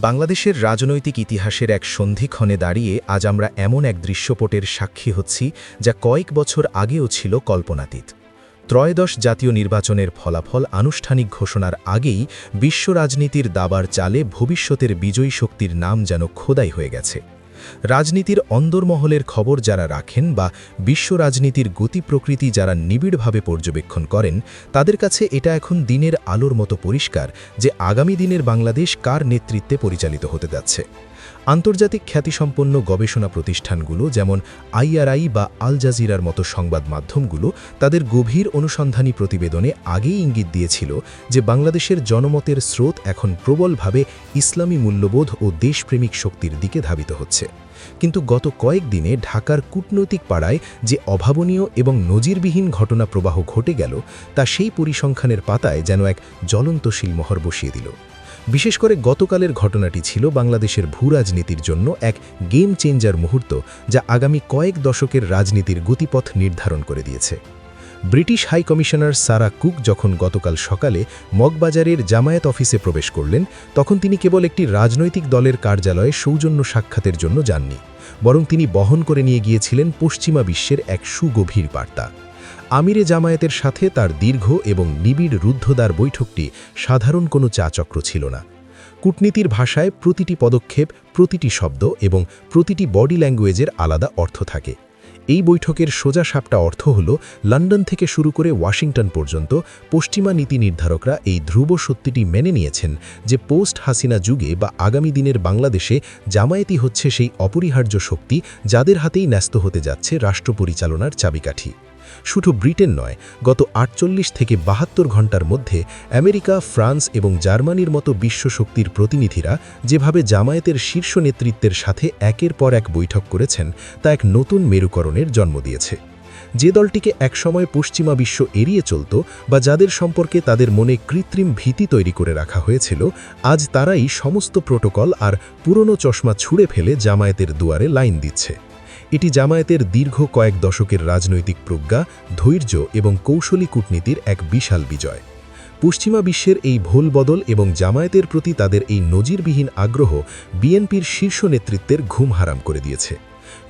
বাংলাদেশের রাজনৈতিক ইতিহাসের এক সন্ধিক্ষণে দাঁড়িয়ে আজ আমরা এমন এক দৃশ্যপটের সাক্ষী হচ্ছি যা কয়েক বছর আগেও ছিল কল্পনাতীত। ত্রয়োদশ জাতীয় নির্বাচনের ফলাফল আনুষ্ঠানিক ঘোষণার আগেই বিশ্ব রাজনীতির দাবার চালে ভবিষ্যতের বিজয়ী শক্তির নাম যেন খোদাই হয়ে গেছে। রাজনীতির অন্দরমহলের খবর যারা রাখেন বা বিশ্ব রাজনীতির গতি প্রকৃতি যারা নিবিড়ভাবে পর্যবেক্ষণ করেন, তাদের কাছে এটা এখন দিনের আলোর মতো পরিষ্কার যে আগামী দিনের বাংলাদেশ কার নেতৃত্বে পরিচালিত হতে যাচ্ছে। আন্তর্জাতিক খ্যাতিসম্পন্ন গবেষণা প্রতিষ্ঠানগুলো যেমন আইআরআই বা আল জাজিরার মতো সংবাদ মাধ্যমগুলো তাদের গভীর অনুসন্ধানী প্রতিবেদনে আগেই ইঙ্গিত দিয়েছিল যে বাংলাদেশের জনমতের স্রোত এখন প্রবলভাবে ইসলামী মূল্যবোধ ও দেশপ্রেমিক শক্তির দিকে ধাবিত হচ্ছে। কিন্তু গত কয়েকদিনে ঢাকার কূটনৈতিক পাড়ায় যে অভাবনীয় এবং নজিরবিহীন ঘটনা প্রবাহ ঘটে গেল তা সেই পরিসংখ্যানের পাতায় যেন এক জ্বলন্ত শিলমোহর বসিয়ে দিল। বিশেষ করে গতকালের ঘটনাটি ছিল বাংলাদেশের ভূরাজনীতির জন্য এক গেম চেঞ্জার মুহূর্ত, যা আগামী কয়েক দশকের রাজনীতির গতিপথ নির্ধারণ করে দিয়েছে। British high commissioner Sarah Cook যখন গতকাল সকালে মগবাজারের জামায়াত অফিসে প্রবেশ করলেন, তখন তিনি কেবল একটি রাজনৈতিক দলের কার্যালয়ে সৌজন্য সাক্ষাতের জন্য যাননি, বরং তিনি বহন করে নিয়ে গিয়েছিলেন পশ্চিমা বিশ্বের এক সুগভীর বার্তা। আমিরে জামায়াতের সাথে তার দীর্ঘ এবং নিবিড় রুদ্ধদ্বার বৈঠকটি সাধারণ কোনো চাচক্র ছিল না। কূটনীতির ভাষায় প্রতিটি পদক্ষেপ, প্রতিটি শব্দ এবং প্রতিটি বডি ল্যাঙ্গুয়েজের আলাদা অর্থ থাকে। এই বৈঠকের সোজা সাপটা অর্থ হল, লন্ডন থেকে শুরু করে ওয়াশিংটন পর্যন্ত পশ্চিমা নীতি নির্ধারকরা এই ধ্রুব সত্যিটি মেনে নিয়েছেন যে পোস্ট হাসিনা যুগে বা আগামী দিনের বাংলাদেশে জামায়াতই হচ্ছে সেই অপরিহার্য শক্তি যাদের হাতেই ন্যস্ত হতে যাচ্ছে রাষ্ট্র পরিচালনার চাবিকাঠি। শুধু ব্রিটেন নয়, গত ৪৮ থেকে ৭২ ঘণ্টার মধ্যে আমেরিকা, ফ্রান্স এবং জার্মানির মতো বিশ্বশক্তির প্রতিনিধিরা যেভাবে জামায়াতের শীর্ষ নেতৃত্বের সাথে একের পর এক বৈঠক করেছেন, তা এক নতুন মেরুকরণের জন্ম দিয়েছে। যে দলটিকে একসময় পশ্চিমা বিশ্ব এড়িয়ে চলত বা যাদের সম্পর্কে তাদের মনে কৃত্রিম ভীতি তৈরি করে রাখা হয়েছিল, আজ তারাই সমস্ত প্রোটোকল আর পুরনো চশমা ছুঁড়ে ফেলে জামায়াতের দুয়ারে লাইন দিচ্ছে। এটি জামায়াতের দীর্ঘ কয়েক দশকের রাজনৈতিক প্রজ্ঞা, ধৈর্য এবং কৌশলী কূটনীতির এক বিশাল বিজয়। পশ্চিমা বিশ্বের এই ভোল বদল এবং জামায়াতের প্রতি তাদের এই নজিরবিহীন আগ্রহ বিএনপির শীর্ষ নেতৃত্বের ঘুম হারাম করে দিয়েছে।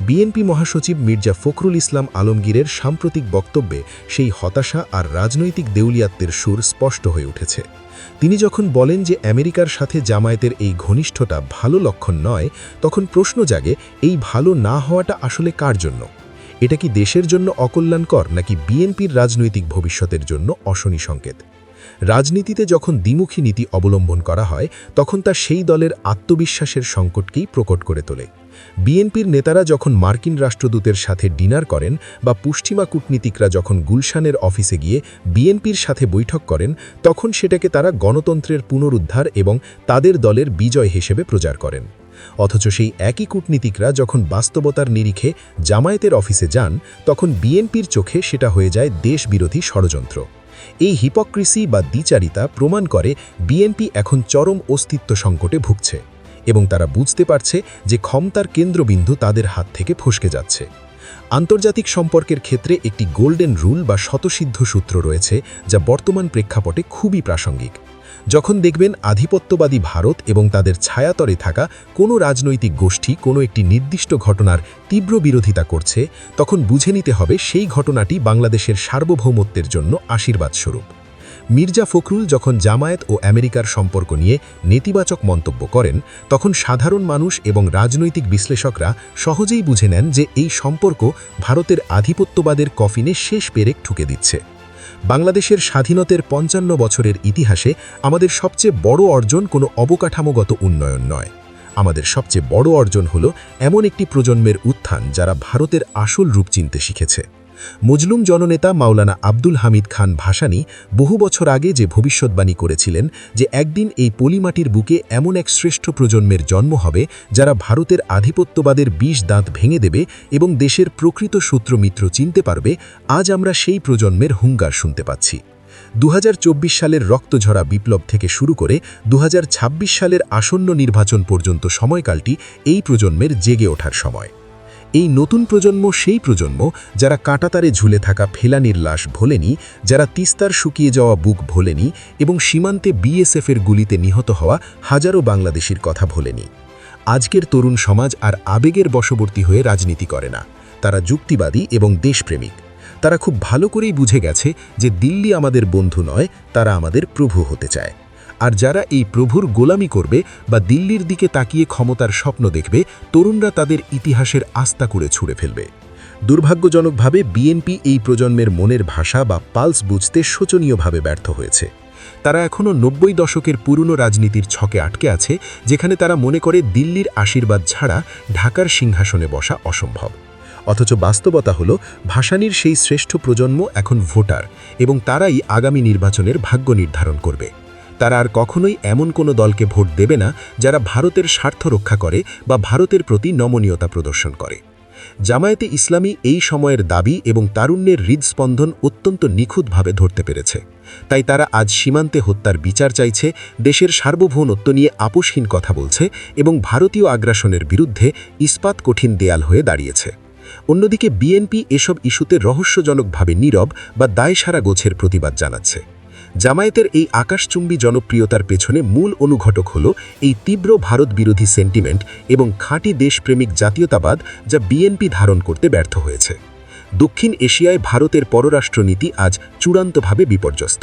বিএনপি মহাসচিব মির্জা ফখরুল ইসলাম আলমগীরের সাম্প্রতিক বক্তব্যে সেই হতাশা আর রাজনৈতিক দেউলিয়াত্বের সুর স্পষ্ট হয়ে উঠেছে। তিনি যখন বলেন যে আমেরিকার সাথে জামায়াতের এই ঘনিষ্ঠতা ভালো লক্ষণ নয়, তখন প্রশ্ন জাগে, এই ভালো না হওয়াটা আসলে কার জন্য? এটা কি দেশের জন্য অকল্যাণকর, নাকি বিএনপির রাজনৈতিক ভবিষ্যতের জন্য অশনি সংকেত? রাজনীতিতে যখন দ্বিমুখী নীতি অবলম্বন করা হয়, তখন তা সেই দলের আত্মবিশ্বাসের সংকটকেই প্রকট করে তোলে। বিএনপির নেতারা যখন মার্কিন রাষ্ট্রদূতের সাথে ডিনার করেন বা পশ্চিমা কূটনীতিকরা যখন গুলশানের অফিসে গিয়ে বিএনপির সাথে বৈঠক করেন, তখন সেটাকে তারা গণতন্ত্রের পুনরুদ্ধার এবং তাদের দলের বিজয় হিসেবে প্রচার করেন। অথচ সেই একই কূটনীতিকরা যখন বাস্তবতার নিরিখে জামায়াতের অফিসে যান, তখন বিএনপির চোখে সেটা হয়ে যায় দেশবিরোধী ষড়যন্ত্র। এই হিপোক্রিসি বা দ্বিচারিতা প্রমাণ করে বিএনপি এখন চরম অস্তিত্ব সংকটে ভুগছে এবং তারা বুঝতে পারছে যে ক্ষমতার কেন্দ্রবিন্দু তাদের হাত থেকে ফসকে যাচ্ছে। আন্তর্জাতিক সম্পর্কের ক্ষেত্রে একটি গোল্ডেন রুল বা স্বতঃসিদ্ধ সূত্র রয়েছে, যা বর্তমান প্রেক্ষাপটে খুবই প্রাসঙ্গিক। যখন দেখবেন আধিপত্যবাদী ভারত এবং তাদের ছায়াতলে থাকা কোনো রাজনৈতিক গোষ্ঠী কোনো একটি নির্দিষ্ট ঘটনার তীব্র বিরোধিতা করছে, তখন বুঝে নিতে হবে সেই ঘটনাটি বাংলাদেশের সার্বভৌমত্বের জন্য আশীর্বাদস্বরূপ। মির্জা ফখরুল যখন জামায়াত ও আমেরিকার সম্পর্ক নিয়ে নেতিবাচক মন্তব্য করেন, তখন সাধারণ মানুষ এবং রাজনৈতিক বিশ্লেষকরা সহজেই বুঝে নেন যে এই সম্পর্ক ভারতের আধিপত্যবাদের কফিনে শেষ পেরেক ঠুকে দিচ্ছে। বাংলাদেশের স্বাধীনতার ৫৫ বছরের ইতিহাসে আমাদের সবচেয়ে বড় অর্জন কোনো অবকাঠামোগত উন্নয়ন নয়। আমাদের সবচেয়ে বড় অর্জন হলো এমন একটি প্রজন্মের উত্থান যারা ভারতের আসল রূপ চিনতে শিখেছে। মজলুম জননেতা মাওলানা আব্দুল হামিদ খান ভাসানী বহু বছর আগে যে ভবিষ্যৎবাণী করেছিলেন যে একদিন এই পলিমাটির বুকে এমন এক শ্রেষ্ঠ প্রজন্মের জন্ম হবে যারা ভারতের আধিপত্যবাদের বিষ দাঁত ভেঙে দেবে এবং দেশের প্রকৃত শত্রুমিত্র চিনতে পারবে, আজ আমরা সেই প্রজন্মের হুঙ্কার শুনতে পাচ্ছি। ২০২৪ সালের রক্তঝরা বিপ্লব থেকে শুরু করে ২০২৬ সালের আসন্ন নির্বাচন পর্যন্ত সময়কালটি এই প্রজন্মের জেগে ওঠার সময়। এই নতুন প্রজন্ম সেই প্রজন্ম যারা কাঁটাতারে ঝুলে থাকা ফেলানির লাশ ভোলেনি, যারা তিস্তার শুকিয়ে যাওয়া বুক ভোলেনি এবং সীমান্তে বিএসএফের গুলিতে নিহত হওয়া হাজারো বাংলাদেশির কথা ভোলেনি। আজকের তরুণ সমাজ আর আবেগের বশবর্তী হয়ে রাজনীতি করে না, তারা যুক্তিবাদী এবং দেশপ্রেমিক। তারা খুব ভালো করেই বুঝে গেছে যে দিল্লি আমাদের বন্ধু নয়, তারা আমাদের প্রভু হতে চায়। আর যারা এই প্রভুর গোলামি করবে বা দিল্লির দিকে তাকিয়ে ক্ষমতার স্বপ্ন দেখবে, তরুণরা তাদের ইতিহাসের আস্থা করে ছুঁড়ে ফেলবে। দুর্ভাগ্যজনকভাবে বিএনপি এই প্রজন্মের মনের ভাষা বা পালস বুঝতে শোচনীয়ভাবে ব্যর্থ হয়েছে। তারা এখনও ৯০ দশকের পুরনো রাজনীতির ছকে আটকে আছে, যেখানে তারা মনে করে দিল্লির আশীর্বাদ ছাড়া ঢাকার সিংহাসনে বসা অসম্ভব। অথচ বাস্তবতা হল, ভাসানীর সেই শ্রেষ্ঠ প্রজন্ম এখন ভোটার এবং তারাই আগামী নির্বাচনের ভাগ্য নির্ধারণ করবে। তারা আর কখনোই এমন কোনো দলকে ভোট দেবে না যারা ভারতের স্বার্থ রক্ষা করে বা ভারতের প্রতি নমনীয়তা প্রদর্শন করে। জামায়াতে ইসলামী এই সময়ের দাবি এবং তারুণ্যের হৃদস্পন্দন অত্যন্ত নিখুঁতভাবে ধরতে পেরেছে। তাই তারা আজ সীমান্তে হত্যার বিচার চাইছে, দেশের সার্বভৌমত্ব নিয়ে আপোষহীন কথা বলছে এবং ভারতীয় আগ্রাসনের বিরুদ্ধে ইস্পাত কঠিন দেয়াল হয়ে দাঁড়িয়েছে। অন্যদিকে বিএনপি এসব ইস্যুতে রহস্যজনকভাবে নীরব বা দায়সারা গোছের প্রতিবাদ জানাচ্ছে। জামায়াতের এই আকাশচুম্বী জনপ্রিয়তার পেছনে মূল অনুঘটক হল এই তীব্র ভারত বিরোধী সেন্টিমেন্ট এবং খাঁটি দেশপ্রেমিক জাতীয়তাবাদ, যা বিএনপি ধারণ করতে ব্যর্থ হয়েছে। দক্ষিণ এশিয়ায় ভারতের পররাষ্ট্রনীতি আজ চূড়ান্তভাবে বিপর্যস্ত।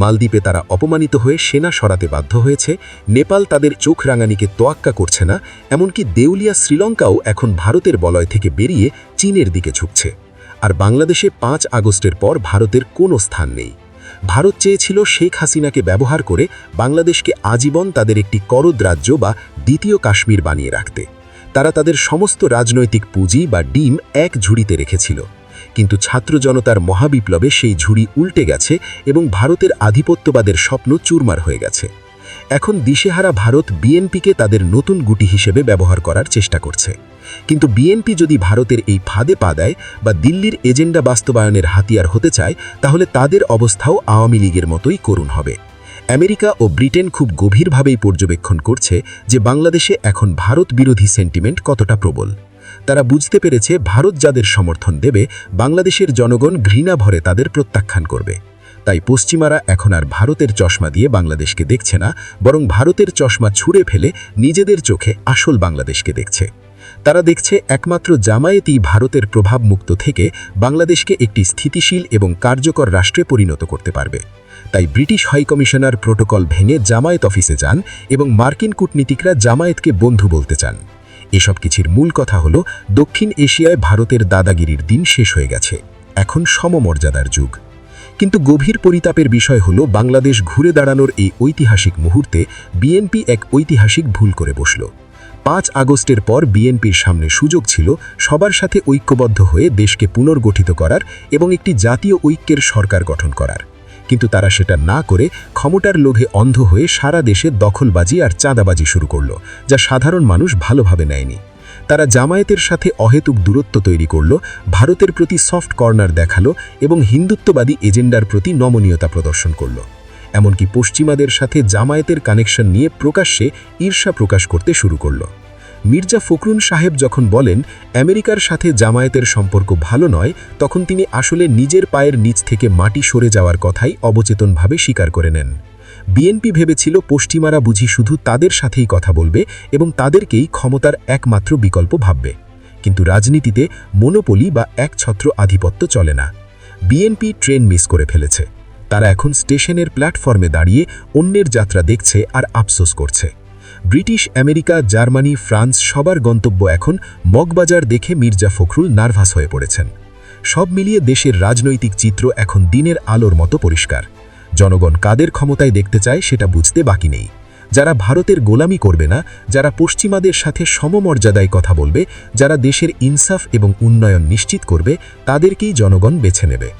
মালদ্বীপে তারা অপমানিত হয়ে সেনা সরাতে বাধ্য হয়েছে, নেপাল তাদের চোখ রাঙানিকে তোয়াক্কা করছে না, এমনকি দেউলিয়া শ্রীলঙ্কাও এখন ভারতের বলয় থেকে বেরিয়ে চীনের দিকে ঝুঁকছে। আর বাংলাদেশে ৫ আগস্টের পর ভারতের কোনো স্থান নেই। ভারত চেয়েছিল শেখ হাসিনাকে ব্যবহার করে বাংলাদেশকে আজীবন তাদের একটি করদ রাজ্য বা দ্বিতীয় কাশ্মীর বানিয়ে রাখতে। তারা তাদের সমস্ত রাজনৈতিক পুঁজি বা ডিম এক ঝুড়িতে রেখেছিল। কিন্তু ছাত্র জনতার মহাবিপ্লবে সেই ঝুড়ি উল্টে গেছে এবং ভারতের আধিপত্যবাদের স্বপ্ন চুরমার হয়ে গেছে। এখন দিশেহারা ভারত বিএনপিকে তাদের নতুন গুটি হিসেবে ব্যবহার করার চেষ্টা করছে। কিন্তু বিএনপি যদি ভারতের এই ফাঁদে পা দেয় বা দিল্লির এজেন্ডা বাস্তবায়নের হাতিয়ার হতে চায়, তাহলে তাদের অবস্থাও আওয়ামী লীগের মতোই করুণ হবে। আমেরিকা ও ব্রিটেন খুব গভীরভাবেই পর্যবেক্ষণ করছে যে বাংলাদেশে এখন ভারত বিরোধী সেন্টিমেন্ট কতটা প্রবল। তারা বুঝতে পেরেছে ভারত যাদের সমর্থন দেবে, বাংলাদেশের জনগণ ঘৃণা ভরে তাদের প্রত্যাখ্যান করবে। তাই পশ্চিমারা এখন আর ভারতের চশমা দিয়ে বাংলাদেশকে দেখছে না, বরং ভারতের চশমা ছুঁড়ে ফেলে নিজেদের চোখে আসল বাংলাদেশকে দেখছে। তারা দেখছে একমাত্র জামায়াতই ভারতের প্রভাবমুক্ত থেকে বাংলাদেশকে একটি স্থিতিশীল এবং কার্যকর রাষ্ট্রে পরিণত করতে পারবে। তাই ব্রিটিশ হাইকমিশনার প্রোটোকল ভেঙে জামায়াত অফিসে যান এবং মার্কিন কূটনীতিকরা জামায়াতকে বন্ধু বলতে চান। এসব কিছুর মূল কথা হল, দক্ষিণ এশিয়ায় ভারতের দাদাগিরির দিন শেষ হয়ে গেছে, এখন সমমর্যাদার যুগ। কিন্তু গভীর পরিতাপের বিষয় হল, বাংলাদেশ ঘুরে দাঁড়ানোর এই ঐতিহাসিক মুহূর্তে বিএনপি এক ঐতিহাসিক ভুল করে বসল। ৫ আগস্টের পর বিএনপির সামনে সুযোগ ছিল সবার সাথে ঐক্যবদ্ধ হয়ে দেশকে পুনর্গঠিত করার এবং একটি জাতীয় ঐক্যের সরকার গঠন করার। কিন্তু তারা সেটা না করে ক্ষমতার লোভে অন্ধ হয়ে সারা দেশে দখলবাজি আর চাঁদাবাজি শুরু করল, যা সাধারণ মানুষ ভালোভাবে নেয়নি। তারা জামায়াতের সাথে অহেতুক দূরত্ব তৈরি করল, ভারতের প্রতি সফট কর্নার দেখালো এবং হিন্দুত্ববাদী এজেন্ডার প্রতি নমনীয়তা প্রদর্শন করল। এমনকি পশ্চিমাদের সাথে জামায়াতের কানেকশন নিয়ে প্রকাশ্যে ঈর্ষা প্রকাশ করতে শুরু করল। মির্জা ফখরুল সাহেব যখন বলেন আমেরিকার সাথে জামায়াতের সম্পর্ক ভালো নয়, তখন তিনি আসলে নিজের পায়ের নিচ থেকে মাটি সরে যাওয়ার কথাই অবচেতনভাবে স্বীকার করে নেন। বিএনপি ভেবেছিল পশ্চিমারা বুঝি শুধু তাদের সাথেই কথা বলবে এবং তাদেরকেই ক্ষমতার একমাত্র বিকল্প ভাববে। কিন্তু রাজনীতিতে মনোপলি বা একছত্র আধিপত্য চলে না। বিএনপি ট্রেন মিস করে ফেলেছে। তারা এখন স্টেশনের প্ল্যাটফর্মে দাঁড়িয়ে অন্যের যাত্রা দেখছে আর আফসোস করছে। ব্রিটিশ, আমেরিকা, জার্মানি, ফ্রান্স সবার গন্তব্য এখন মগবাজার দেখে মির্জা ফখরুল নার্ভাস হয়ে পড়েছেন। সব মিলিয়ে দেশের রাজনৈতিক চিত্র এখন দিনের আলোর মতো পরিষ্কার। জনগণ কাদের ক্ষমতায় দেখতে চায় সেটা বুঝতে বাকি নেই। যারা ভারতের গোলামি করবে না, যারা পশ্চিমাদের সাথে সমমর্যাদায় কথা বলবে, যারা দেশের ইনসাফ এবং উন্নয়ন নিশ্চিত করবে, তাদেরকেই জনগণ বেছে নেবে।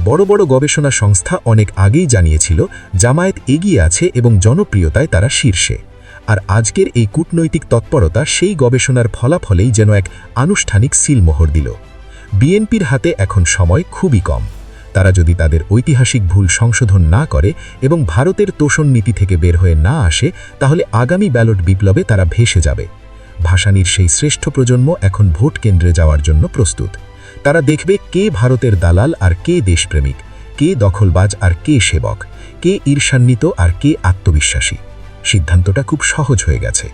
বড় বড় গবেষণা সংস্থা অনেক আগেই জানিয়েছিল জামায়াত এগিয়ে আছে এবং জনপ্রিয়তায় তারা শীর্ষে। আর আজকের এই কূটনৈতিক তৎপরতা সেই গবেষণার ফলাফলেই যেন এক আনুষ্ঠানিক সিলমোহর দিল। বিএনপির হাতে এখন সময় খুবই কম। তারা যদি তাদের ঐতিহাসিক ভুল সংশোধন না করে এবং ভারতের তোষণ নীতি থেকে বের হয়ে না আসে, তাহলে আগামী ব্যালট বিপ্লবে তারা ভেসে যাবে। ভাসানীর সেই শ্রেষ্ঠ প্রজন্ম এখন ভোট কেন্দ্রে যাওয়ার জন্য প্রস্তুত। তারা দেখবে কে ভারতের দালাল আর কে দেশপ্রেমিক, কে দখলবাজ আর কে সেবক, কে ঈর্ষান্বিত আর কে আত্মবিশ্বাসী। সিদ্ধান্তটা খুব সহজ হয়ে গেছে।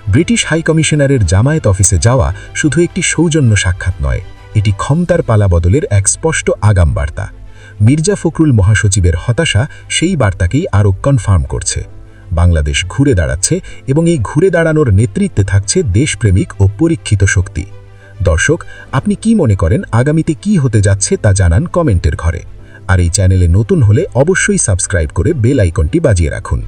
ব্রিটিশ হাইকমিশনারের জামায়াত অফিসে যাওয়া শুধু একটি সৌজন্য সাক্ষাৎ নয়, এটি ক্ষমতার পালাবদলের এক স্পষ্ট আগাম বার্তা। মির্জা ফখরুল মহাসচিবের হতাশা সেই বার্তাকেই আরও কনফার্ম করছে। বাংলাদেশ ঘুরে দাঁড়াচ্ছে এবং এই ঘুরে দাঁড়ানোর নেতৃত্বে থাকছে দেশপ্রেমিক ও পরীক্ষিত শক্তি। দর্শক, আপনি কি মনে করেন আগামীতে কি হতে যাচ্ছে তা জানান কমেন্টের ঘরে। আর এই চ্যানেলে নতুন হলে অবশ্যই সাবস্ক্রাইব করে বেল আইকনটি বাজিয়ে রাখুন।